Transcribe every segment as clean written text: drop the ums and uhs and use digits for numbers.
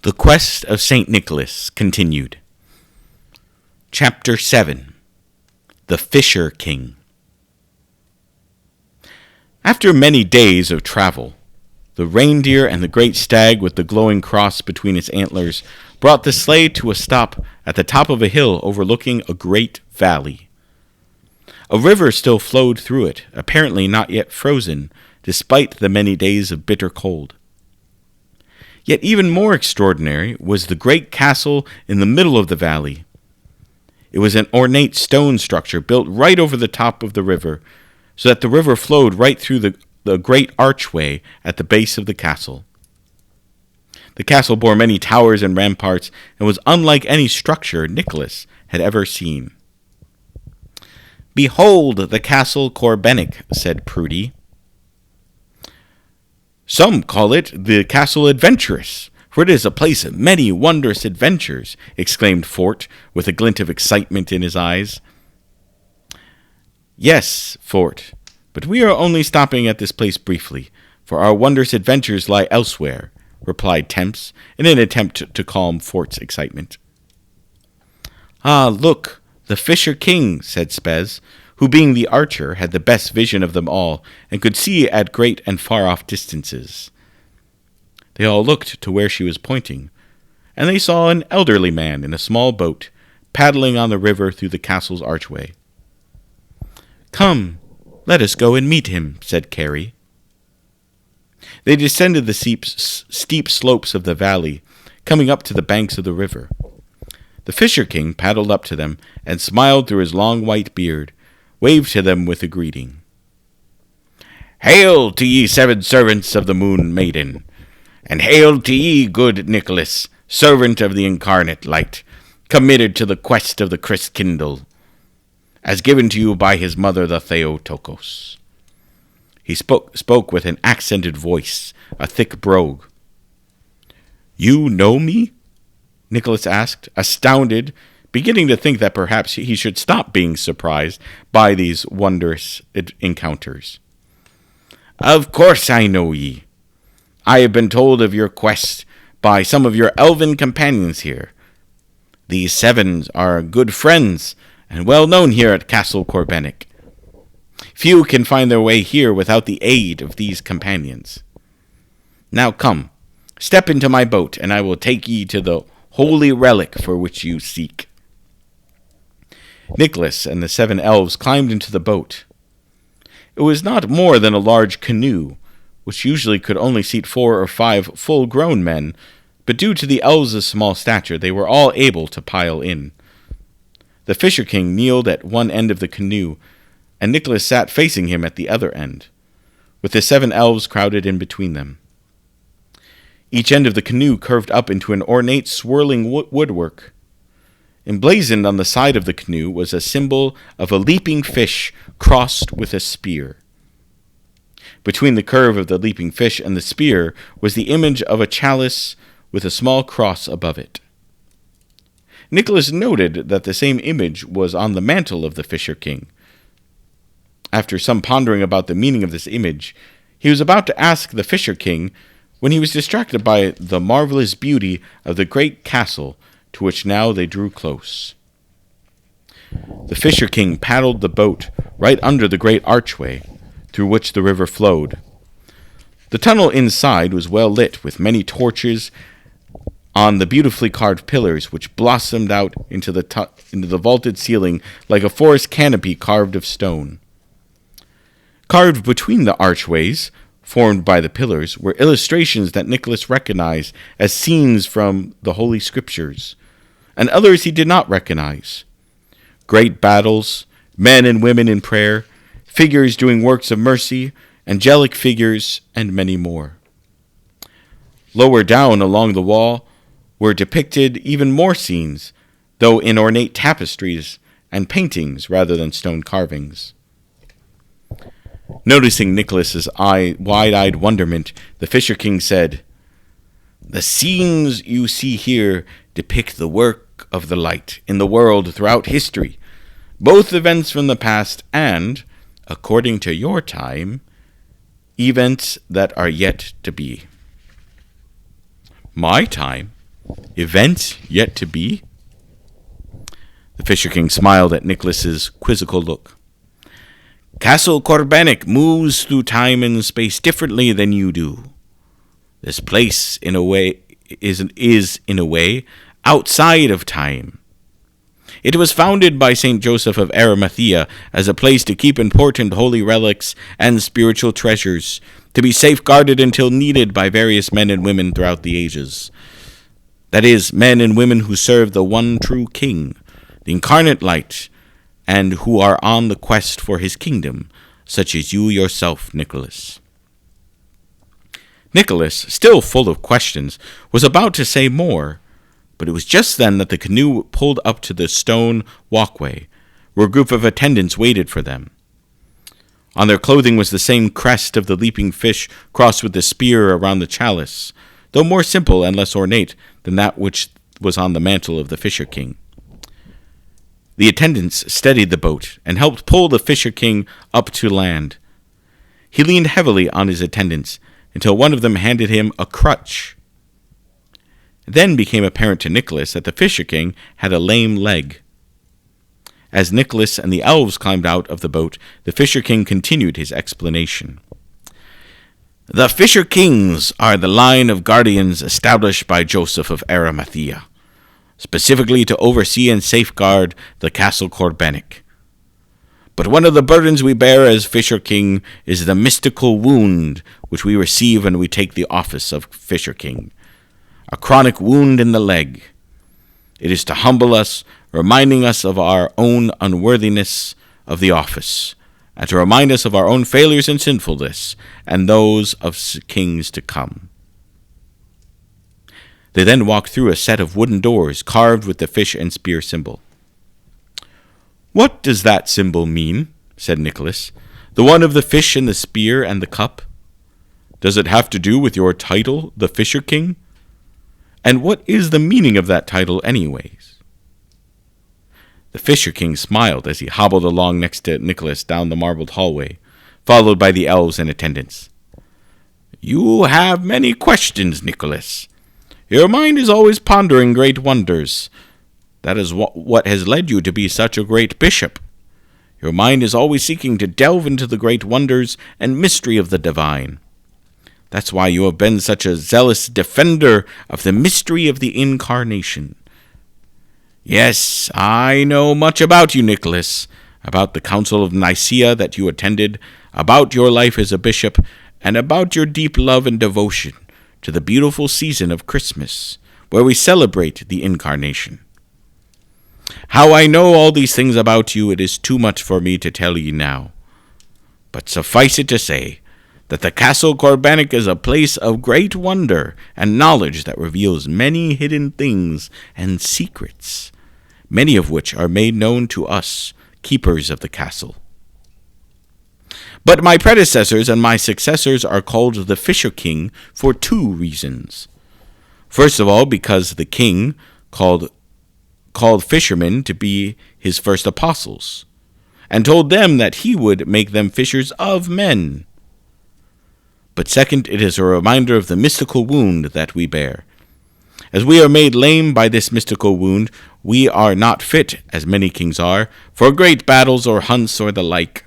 The Quest of St. Nicholas continued. Chapter 7. The Fisher King. After many days of travel, the reindeer and the great stag with the glowing cross between its antlers brought the sleigh to a stop at the top of a hill overlooking a great valley. A river still flowed through it, apparently not yet frozen, despite the many days of bitter cold. Yet even more extraordinary was the great castle in the middle of the valley. It was an ornate stone structure built right over the top of the river, so that the river flowed right through the great archway at the base of the castle. The castle bore many towers and ramparts, and was unlike any structure Nicholas had ever seen. "Behold the castle Corbenic," said Prudy. "Some call it the Castle Adventurous, for it is a place of many wondrous adventures," exclaimed Fort, with a glint of excitement in his eyes. "Yes, Fort, but we are only stopping at this place briefly, for our wondrous adventures lie elsewhere," replied Temps, in an attempt to calm Fort's excitement. "Ah, look, the Fisher King," said Spez, who, being the archer, had the best vision of them all, and could see at great and far-off distances. They all looked to where she was pointing, and they saw an elderly man in a small boat, paddling on the river through the castle's archway. "Come, let us go and meet him," said Carrie. They descended the steep slopes of the valley, coming up to the banks of the river. The Fisher King paddled up to them, and smiled through his long white beard, waved to them with a greeting. "Hail to ye, 7 servants of the Moon Maiden, and hail to ye, good Nicholas, servant of the incarnate light, committed to the quest of the Christkindle, as given to you by his mother, the Theotokos." He spoke with an accented voice, a thick brogue. "You know me?" Nicholas asked, astounded, beginning to think that perhaps he should stop being surprised by these wondrous encounters. "Of course I know ye. I have been told of your quest by some of your elven companions here. These 7 are good friends, and well known here at Castle Corbenic. Few can find their way here without the aid of these companions. Now come, step into my boat, and I will take ye to the holy relic for which you seek." Nicholas and the 7 elves climbed into the boat. It was not more than a large canoe, which usually could only seat 4 or 5 full-grown men, but due to the elves' small stature, they were all able to pile in. The Fisher King kneeled at one end of the canoe, and Nicholas sat facing him at the other end, with the 7 elves crowded in between them. Each end of the canoe curved up into an ornate swirling woodwork. Emblazoned on the side of the canoe was a symbol of a leaping fish crossed with a spear. Between the curve of the leaping fish and the spear was the image of a chalice with a small cross above it. Nicholas noted that the same image was on the mantle of the Fisher King. After some pondering about the meaning of this image, he was about to ask the Fisher King when he was distracted by the marvelous beauty of the great castle to which now they drew close. The Fisher King paddled the boat right under the great archway through which the river flowed. The tunnel inside was well lit with many torches on the beautifully carved pillars, which blossomed out into the vaulted ceiling like a forest canopy carved of stone. Carved between the archways, formed by the pillars, were illustrations that Nicholas recognized as scenes from the Holy Scriptures, and others he did not recognize. Great battles, men and women in prayer, figures doing works of mercy, angelic figures, and many more. Lower down along the wall were depicted even more scenes, though in ornate tapestries and paintings rather than stone carvings. Noticing Nicholas's wide-eyed wonderment, the Fisher King said, "The scenes you see here depict the work of the light in the world throughout history, both events from the past and, according to your time, events that are yet to be." "My time?" Event yet to be? The Fisher King smiled at Nicholas's quizzical look. Castle Corbenic moves through time and space differently than you do. This place, in a way, is in a way outside of time. It was founded by St. Joseph of Arimathea as a place to keep important holy relics and spiritual treasures, to be safeguarded until needed by various men and women throughout the ages. That is, men and women who serve the one true King, the incarnate light, and who are on the quest for his kingdom, such as you yourself, Nicholas. Nicholas, still full of questions, was about to say more, but it was just then that the canoe pulled up to the stone walkway, where a group of attendants waited for them. On their clothing was the same crest of the leaping fish crossed with the spear around the chalice, though more simple and less ornate than that which was on the mantle of the Fisher King. The attendants steadied the boat and helped pull the Fisher King up to land. He leaned heavily on his attendants until one of them handed him a crutch. It then became apparent to Nicholas that the Fisher King had a lame leg. As Nicholas and the elves climbed out of the boat, the Fisher King continued his explanation. The Fisher Kings are the line of guardians established by Joseph of Arimathea, specifically to oversee and safeguard the Castle Corbenic. But one of the burdens we bear as Fisher King is the mystical wound which we receive when we take the office of Fisher King, a chronic wound in the leg. It is to humble us, reminding us of our own unworthiness of the office, and to remind us of our own failures and sinfulness, and those of kings to come. They then walked through a set of wooden doors carved with the fish and spear symbol. What does that symbol mean? Said Nicholas. The one of the fish and the spear and the cup? Does it have to do with your title, the Fisher King? And what is the meaning of that title anyways? The Fisher King smiled as he hobbled along next to Nicholas down the marbled hallway, followed by the elves and attendants. You have many questions, Nicholas. Your mind is always pondering great wonders. That is what has led you to be such a great bishop. Your mind is always seeking to delve into the great wonders and mystery of the divine. That's why you have been such a zealous defender of the mystery of the Incarnation. Yes, I know much about you, Nicholas, about the Council of Nicaea that you attended, about your life as a bishop, and about your deep love and devotion to the beautiful season of Christmas, where we celebrate the Incarnation. How I know all these things about you, it is too much for me to tell ye now. But suffice it to say that the Castle Corbenic is a place of great wonder and knowledge that reveals many hidden things and secrets, many of which are made known to us, keepers of the castle. But my predecessors and my successors are called the Fisher King for two reasons. First of all, because the king called fishermen to be his first apostles, and told them that he would make them fishers of men. But second, it is a reminder of the mystical wound that we bear. As we are made lame by this mystical wound, we are not fit, as many kings are, for great battles or hunts or the like.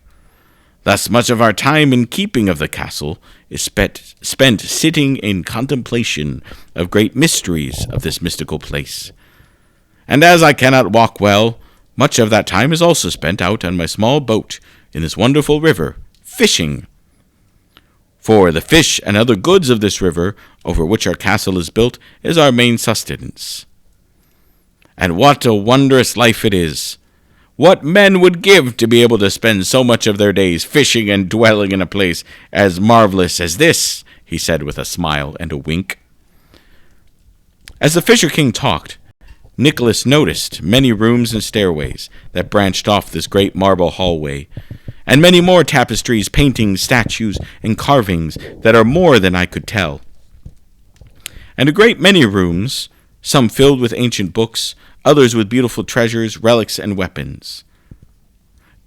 Thus much of our time in keeping of the castle is spent sitting in contemplation of great mysteries of this mystical place. And as I cannot walk well, much of that time is also spent out on my small boat in this wonderful river, fishing. For the fish and other goods of this river, over which our castle is built, is our main sustenance. And what a wondrous life it is! What men would give to be able to spend so much of their days fishing and dwelling in a place as marvelous as this, he said with a smile and a wink. As the Fisher King talked, Nicholas noticed many rooms and stairways that branched off this great marble hallway, and many more tapestries, paintings, statues, and carvings that are more than I could tell. And a great many rooms, some filled with ancient books, others with beautiful treasures, relics, and weapons.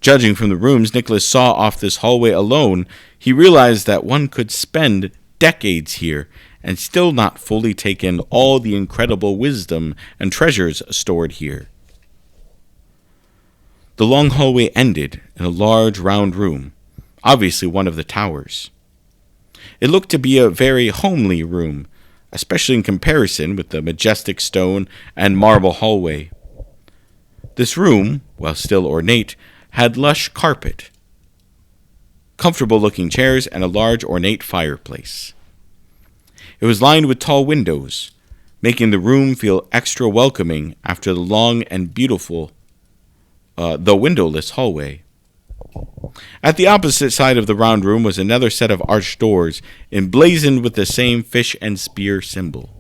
Judging from the rooms Nicholas saw off this hallway alone, he realized that one could spend decades here and still not fully taken all the incredible wisdom and treasures stored here. The long hallway ended in a large round room, obviously one of the towers. It looked to be a very homely room, especially in comparison with the majestic stone and marble hallway. This room, while still ornate, had lush carpet, comfortable-looking chairs, and a large ornate fireplace. It was lined with tall windows, making the room feel extra welcoming after the long and beautiful, though windowless hallway. At the opposite side of the round room was another set of arched doors, emblazoned with the same fish and spear symbol.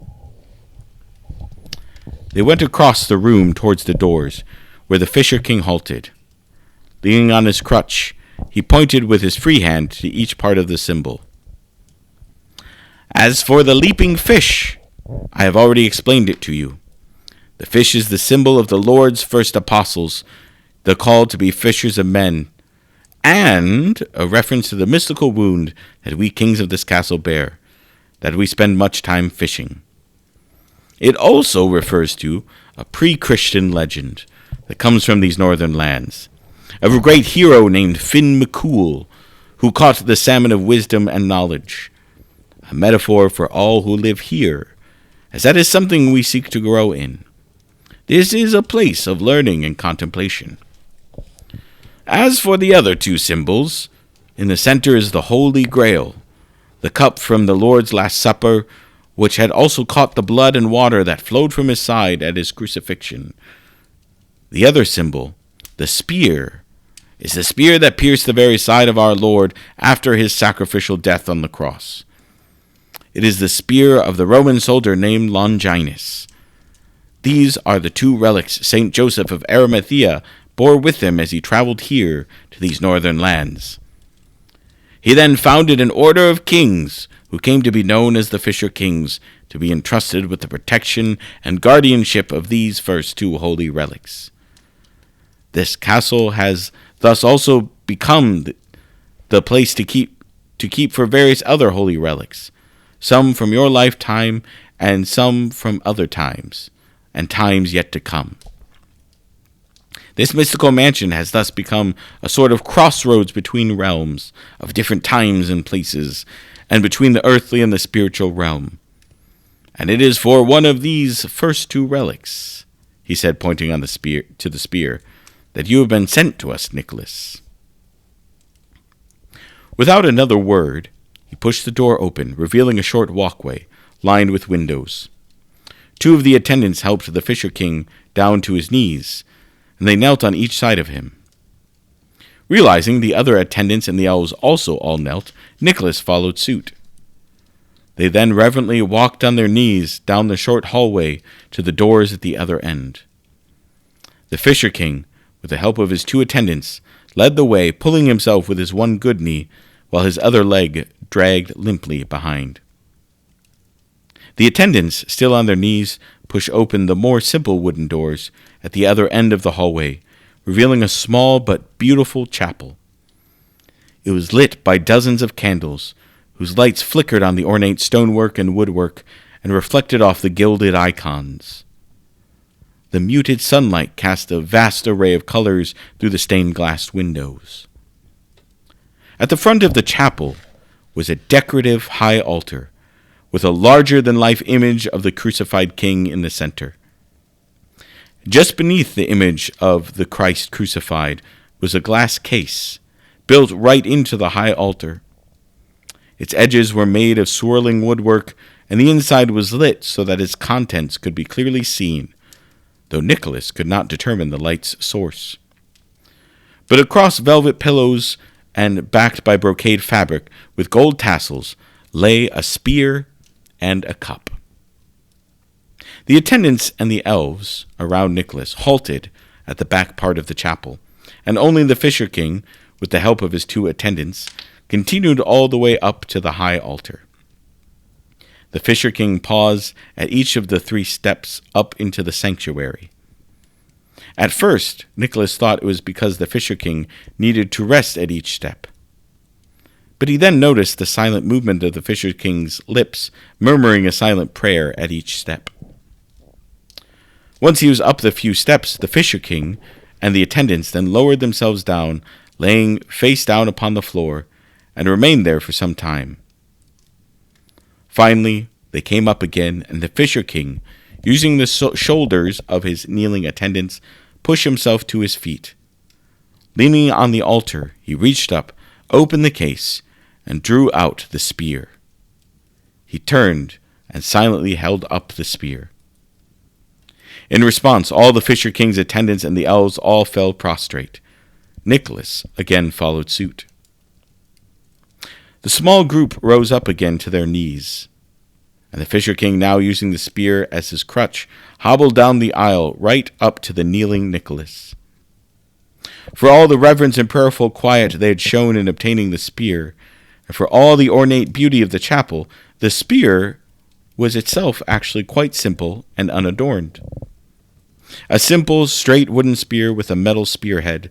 They went across the room towards the doors, where the Fisher King halted. Leaning on his crutch, he pointed with his free hand to each part of the symbol. As for the leaping fish, I have already explained it to you. The fish is the symbol of the Lord's first apostles, the call to be fishers of men, and a reference to the mystical wound that we kings of this castle bear, that we spend much time fishing. It also refers to a pre-Christian legend that comes from these northern lands, of a great hero named Finn McCool, who caught the salmon of wisdom and knowledge, a metaphor for all who live here, as that is something we seek to grow in. This is a place of learning and contemplation. As for the other two symbols, in the center is the Holy Grail, the cup from the Lord's Last Supper, which had also caught the blood and water that flowed from his side at his crucifixion. The other symbol, the spear, is the spear that pierced the very side of our Lord after his sacrificial death on the cross. It is the spear of the Roman soldier named Longinus. These are the two relics St. Joseph of Arimathea bore with him as he traveled here to these northern lands. He then founded an order of kings who came to be known as the Fisher Kings, to be entrusted with the protection and guardianship of these first two holy relics. This castle has thus also become the place to keep for various other holy relics, some from your lifetime and some from other times, and times yet to come. This mystical mansion has thus become a sort of crossroads between realms, of different times and places, and between the earthly and the spiritual realm. And it is for one of these first two relics, he said, pointing on the spear, that you have been sent to us, Nicholas. Without another word, he pushed the door open, revealing a short walkway, lined with windows. Two of the attendants helped the Fisher King down to his knees, and they knelt on each side of him. Realizing the other attendants and the elves also all knelt, Nicholas followed suit. They then reverently walked on their knees down the short hallway to the doors at the other end. The Fisher King, with the help of his two attendants, led the way, pulling himself with his one good knee, while his other leg dragged limply behind. The attendants, still on their knees, pushed open the more simple wooden doors at the other end of the hallway, revealing a small but beautiful chapel. It was lit by dozens of candles, whose lights flickered on the ornate stonework and woodwork and reflected off the gilded icons. The muted sunlight cast a vast array of colors through the stained-glass windows. At the front of the chapel was a decorative high altar, with a larger-than-life image of the crucified king in the center. Just beneath the image of the Christ crucified was a glass case, built right into the high altar. Its edges were made of swirling woodwork, and the inside was lit so that its contents could be clearly seen, though Nicholas could not determine the light's source. But across velvet pillows and backed by brocade fabric with gold tassels lay a spear and a cup. The attendants and the elves around Nicholas halted at the back part of the chapel, and only the Fisher King, with the help of his two attendants, continued all the way up to the high altar. The Fisher King paused at each of the 3 steps up into the sanctuary. At first, Nicholas thought it was because the Fisher King needed to rest at each step. But he then noticed the silent movement of the Fisher King's lips, murmuring a silent prayer at each step. Once he was up the few steps, the Fisher King and the attendants then lowered themselves down, laying face down upon the floor, and remained there for some time. Finally, they came up again, and the Fisher King, using the shoulders of his kneeling attendants, pushed himself to his feet. Leaning on the altar, he reached up, opened the case, and drew out the spear. He turned and silently held up the spear. In response, all the Fisher King's attendants and the elves all fell prostrate. Nicholas again followed suit. The small group rose up again to their knees, and the Fisher King, now using the spear as his crutch, hobbled down the aisle right up to the kneeling Nicholas. For all the reverence and prayerful quiet they had shown in obtaining the spear, and for all the ornate beauty of the chapel, the spear was itself actually quite simple and unadorned. A simple, straight wooden spear with a metal spearhead.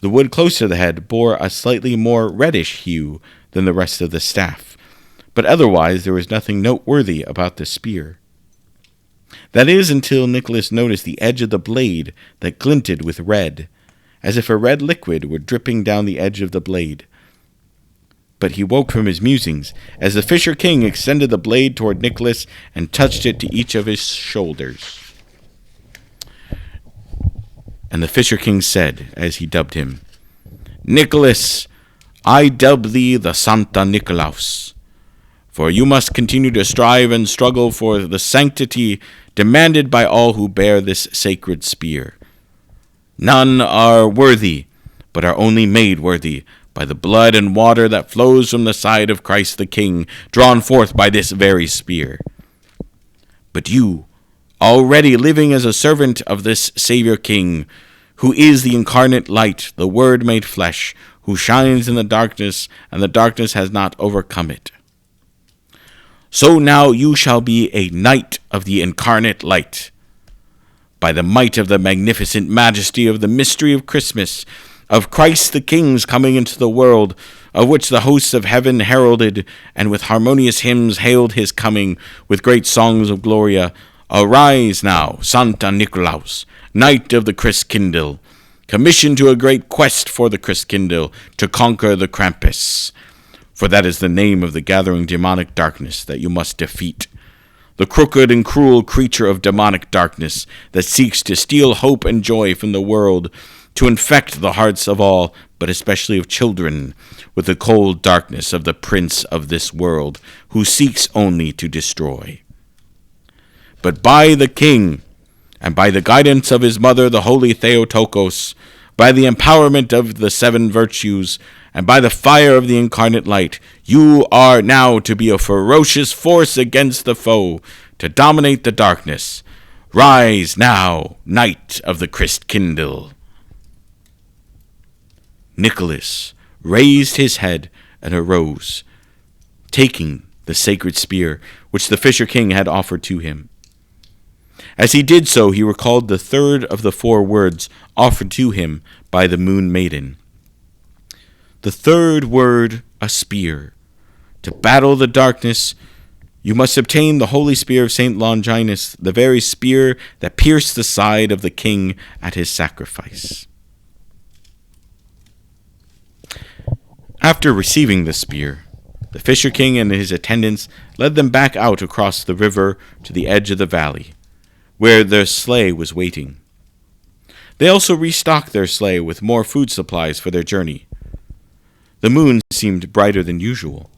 The wood close to the head bore a slightly more reddish hue than the rest of the staff, but otherwise there was nothing noteworthy about the spear. That is, until Nicholas noticed the edge of the blade that glinted with red, as if a red liquid were dripping down the edge of the blade. But he woke from his musings as the Fisher King extended the blade toward Nicholas and touched it to each of his shoulders. And the Fisher King said, as he dubbed him, "Nicholas, I dub thee the Santa Nicolaus, for you must continue to strive and struggle for the sanctity demanded by all who bear this sacred spear. None are worthy, but are only made worthy by the blood and water that flows from the side of Christ the King, drawn forth by this very spear. But you, already living as a servant of this Savior King, who is the incarnate light, the Word made flesh, who shines in the darkness, and the darkness has not overcome it. So now you shall be a knight of the incarnate light. By the might of the magnificent majesty of the mystery of Christmas, of Christ the King's coming into the world, of which the hosts of heaven heralded, and with harmonious hymns hailed his coming, with great songs of Gloria, arise now, Santa Nicolaus, knight of the Christkindl, commissioned to a great quest for the Christkindl, to conquer the Krampus. For that is the name of the gathering demonic darkness that you must defeat. The crooked and cruel creature of demonic darkness that seeks to steal hope and joy from the world, to infect the hearts of all, but especially of children, with the cold darkness of the prince of this world, who seeks only to destroy. But by the King, and by the guidance of his mother, the holy Theotokos, by the empowerment of the 7 virtues, and by the fire of the incarnate light, you are now to be a ferocious force against the foe, to dominate the darkness. Rise now, knight of the Christkindl." Nicholas raised his head and arose, taking the sacred spear which the Fisher King had offered to him. As he did so, he recalled the third of the 4 words offered to him by the Moon Maiden. The third word, a spear. To battle the darkness, you must obtain the holy spear of St. Longinus, the very spear that pierced the side of the king at his sacrifice. After receiving the spear, the Fisher King and his attendants led them back out across the river to the edge of the valley, where their sleigh was waiting. They also restocked their sleigh with more food supplies for their journey. The moon seemed brighter than usual,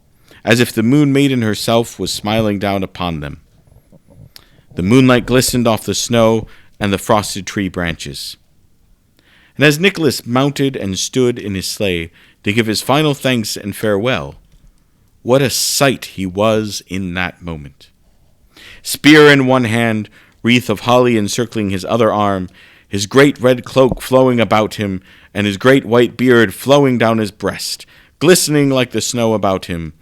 as if the Moon Maiden herself was smiling down upon them. The moonlight glistened off the snow and the frosted tree branches. And as Nicholas mounted and stood in his sleigh to give his final thanks and farewell, what a sight he was in that moment. Spear in one hand, wreath of holly encircling his other arm, his great red cloak flowing about him, and his great white beard flowing down his breast, glistening like the snow about him,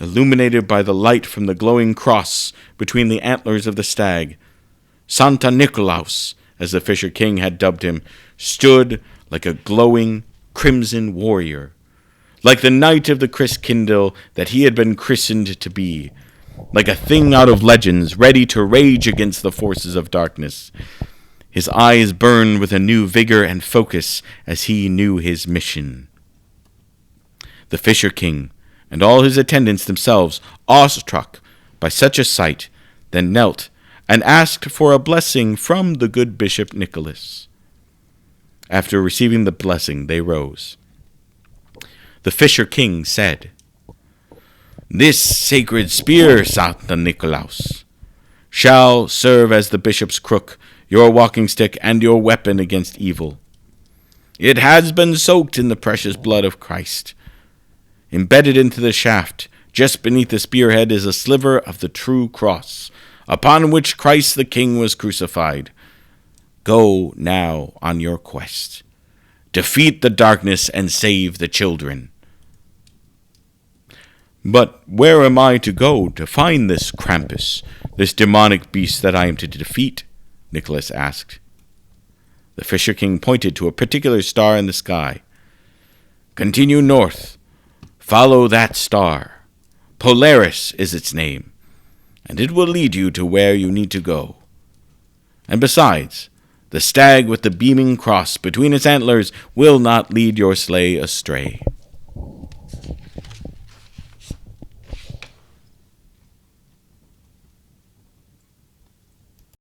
illuminated by the light from the glowing cross between the antlers of the stag. Santa Nicolaus, as the Fisher King had dubbed him, stood like a glowing crimson warrior, like the knight of the Chriskindle that he had been christened to be, like a thing out of legends, ready to rage against the forces of darkness. His eyes burned with a new vigor and focus as he knew his mission. The Fisher King and all his attendants themselves, awestruck by such a sight, then knelt and asked for a blessing from the good Bishop Nicholas. After receiving the blessing, they rose. The Fisher King said, "This sacred spear, Saint Nicolaus, shall serve as the bishop's crook, your walking stick, and your weapon against evil. It has been soaked in the precious blood of Christ. Embedded into the shaft, just beneath the spearhead, is a sliver of the true cross, upon which Christ the King was crucified. Go now on your quest. Defeat the darkness and save the children." "But where am I to go to find this Krampus, this demonic beast that I am to defeat?" Nicholas asked. The Fisher King pointed to a particular star in the sky. "Continue north. Follow that star. Polaris is its name, and it will lead you to where you need to go. And besides, the stag with the beaming cross between its antlers will not lead your sleigh astray."